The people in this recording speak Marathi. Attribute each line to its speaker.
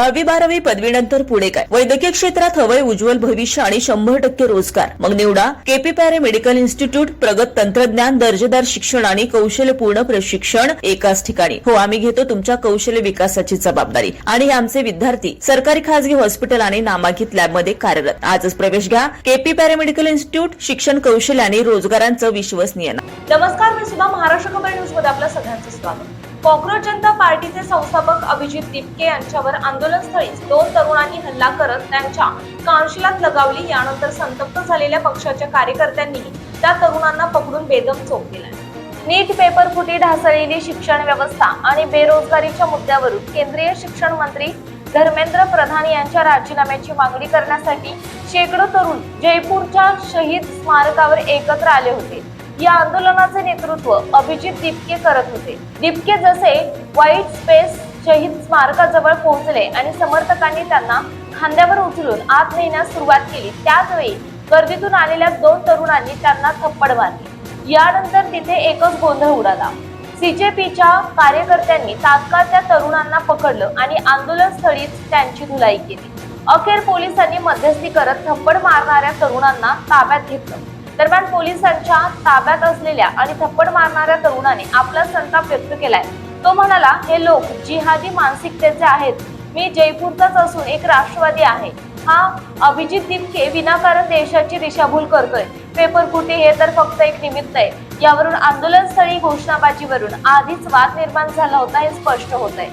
Speaker 1: 10वी-12वी पदवीनंतर पुढे काय? वैद्यकीय क्षेत्रात हवंय उज्ज्वल भविष्य आणि 100% रोजगार. मग निवडा केपी पॅरामेडिकल इन्स्टिट्यूट. प्रगत तंत्रज्ञान, दर्जेदार शिक्षण आणि कौशल्यपूर्ण प्रशिक्षण एकाच ठिकाणी. हो, आम्ही घेतो तुमच्या कौशल्य विकासाची जबाबदारी आणि हे आमचे विद्यार्थी सरकारी, खासगी हॉस्पिटल आणि नामांकित लॅबमध्ये कार्यरत. आजच प्रवेश घ्या. KP paramedical institute. शिक्षण, कौशल्य आणि रोजगारांचं विश्वसनीय नाव.
Speaker 2: नमस्कार, मी सुद्धा महाराष्ट्र खबर न्यूज मध्ये आपलं सगळ्यांचं स्वागत. कॉक्रोच जनता पार्टीचे संस्थापक अभिजित दिपके यांच्यावर आंदोलनस्थळीच 2 तरुणांनी हल्ला करत त्यांच्या कानशिलात लगावली. यानंतर संतप्त झालेल्या पक्षाच्या कार्यकर्त्यांनी त्या तरुणांना पकडून बेदम चोप दिलाय. नीट पेपर फुटी, ढासळलेली शिक्षण व्यवस्था आणि बेरोजगारीच्या मुद्द्यावरून केंद्रीय शिक्षण मंत्री धर्मेंद्र प्रधान यांच्या राजीनाम्याची मागणी करण्यासाठी शेकडो तरुण जयपूरच्या शहीद स्मारकावर एकत्र आले होते. या आंदोलनाचे नेतृत्व अभिजित दिपके करत होते. दिपके जसे व्हाईट स्पेस शहीद स्मारकाजवळ पोहोचले आणि समर्थकांनी त्यांना खांद्यावर उचलून आत नेण्यास सुरुवात केली, त्याचवेळी गर्दीतून आलेल्या 2 तरुणांनी त्यांना थप्पड मारली. यानंतर तिथे एकच गोंधळ उडाला. सीजेपीच्या कार्यकर्त्यांनी तात्काळ त्या तरुणांना पकडलं आणि आंदोलनस्थळीच त्यांची धुलाई केली. अखेर पोलिसांनी मध्यस्थी करत थप्पड मारणाऱ्या तरुणांना ताब्यात घेतलं. दरम्यान पोलिसांच्या ताब्यात असलेल्या आणि थप्पड मारणाऱ्या तरुणाने आपला संताप व्यक्त केलाय. तो म्हणाला, हे लोक जिहादी मानसिकतेचे आहेत. मी जयपूरचाच असून एक राष्ट्रवादी आहे. हा अभिजित दिपके विनाकारण देशाची दिशाभूल करतोय. पेपर फुटी हे तर फक्त एक निमित्त आहे. यावरून आंदोलनस्थळी घोषणाबाजीवरून आधीच वाद निर्माण झाला होता हे स्पष्ट होत आहे.